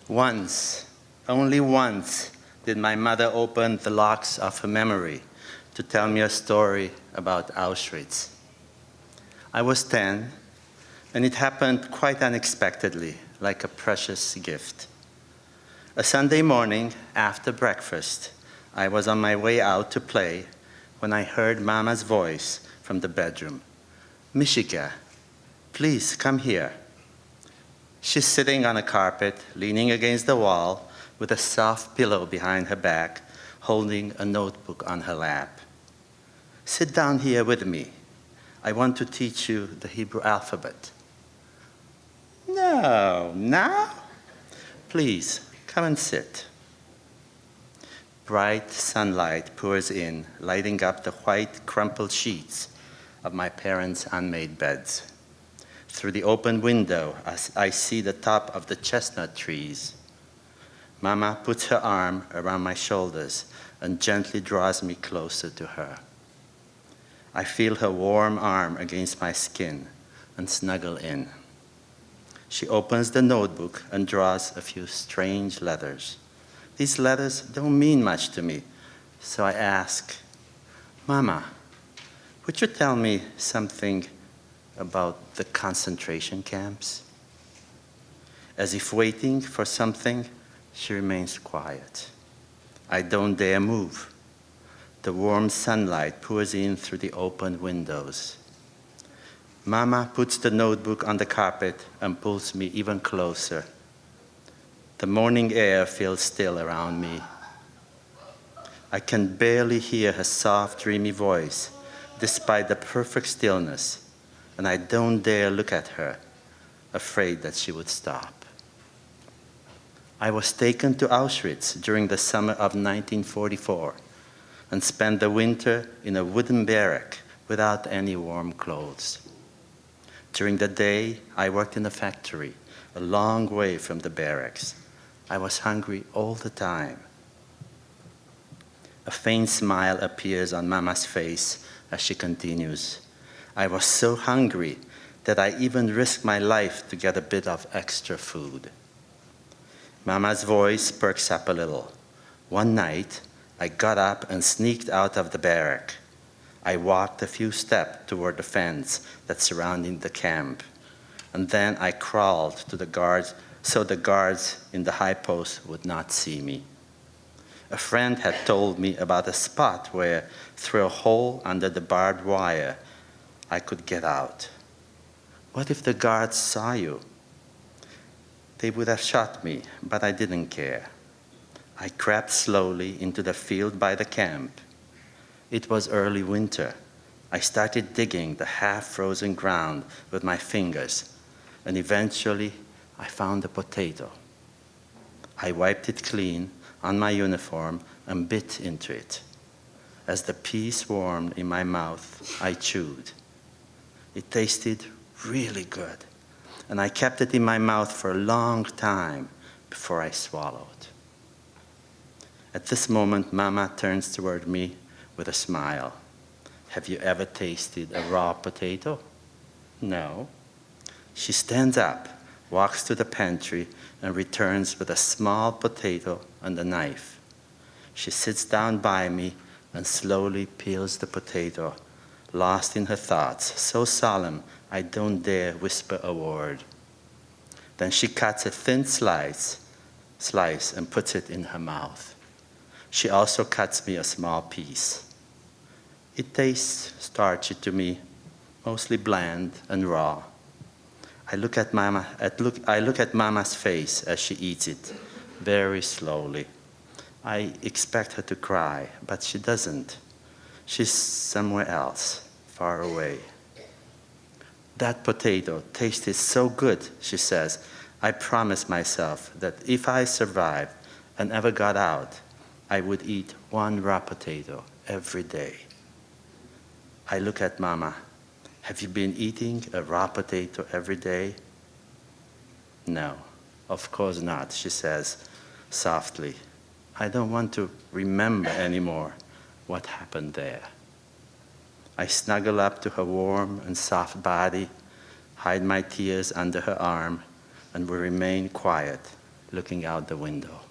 Once, only once, did my mother open the locks of her memory to tell me a story about Auschwitz. I was 10, and it happened quite unexpectedly, like a precious gift. A Sunday morning, after breakfast, I was on my way out to play when I heard Mama's voice from the bedroom. "Mishika, please come here." She's sitting on a carpet, leaning against the wall, with a soft pillow behind her back, holding a notebook on her lap. "Sit down here with me. I want to teach you the Hebrew alphabet." "No, now? Please, come and sit." Bright sunlight pours in, lighting up the white, crumpled sheets of my parents' unmade beds. Through the open window, I see the top of the chestnut trees. Mama puts her arm around my shoulders and gently draws me closer to her. I feel her warm arm against my skin and snuggle in. She opens the notebook and draws a few strange letters. These letters don't mean much to me, so I ask, "Mama, would you tell me something about the concentration camps?" As if waiting for something, she remains quiet. I don't dare move. The warm sunlight pours in through the open windows. Mama puts the notebook on the carpet and pulls me even closer. The morning air feels still around me. I can barely hear her soft, dreamy voice, despite the perfect stillness, and I don't dare look at her, afraid that she would stop. I was taken to Auschwitz during the summer of 1944 and spent the winter in a wooden barrack without any warm clothes. During the day, I worked in a factory a long way from the barracks. I was hungry all the time. A faint smile appears on Mama's face as she continues. I was so hungry that I even risked my life to get a bit of extra food. Mama's voice perks up a little. One night, I got up and sneaked out of the barrack. I walked a few steps toward the fence that surrounded the camp, and then I crawled to the guards so the guards in the high post would not see me. A friend had told me about a spot where, through a hole under the barbed wire, I could get out. What if the guards saw you? They would have shot me, but I didn't care. I crept slowly into the field by the camp. It was early winter. I started digging the half-frozen ground with my fingers, and eventually I found a potato. I wiped it clean on my uniform and bit into it. As the piece warmed in my mouth, I chewed. It tasted really good, and I kept it in my mouth for a long time before I swallowed. At this moment, Mama turns toward me with a smile. "Have you ever tasted a raw potato?" "No." She stands up, walks to the pantry, and returns with a small potato and a knife. She sits down by me and slowly peels the potato, lost in her thoughts, so solemn I don't dare whisper a word. Then she cuts a thin slice and puts it in her mouth. She also cuts me a small piece. It tastes starchy to me, mostly bland and raw. I look at Mama's face as she eats it, very slowly. I expect her to cry, but she doesn't. She's somewhere else, far away. "That potato tasted so good," she says. "I promised myself that if I survived and ever got out, I would eat one raw potato every day." I look at Mama. "Have you been eating a raw potato every day?" "No, of course not," she says softly. "I don't want to remember anymore what happened there." I snuggle up to her warm and soft body, hide my tears under her arm, and we remain quiet looking out the window.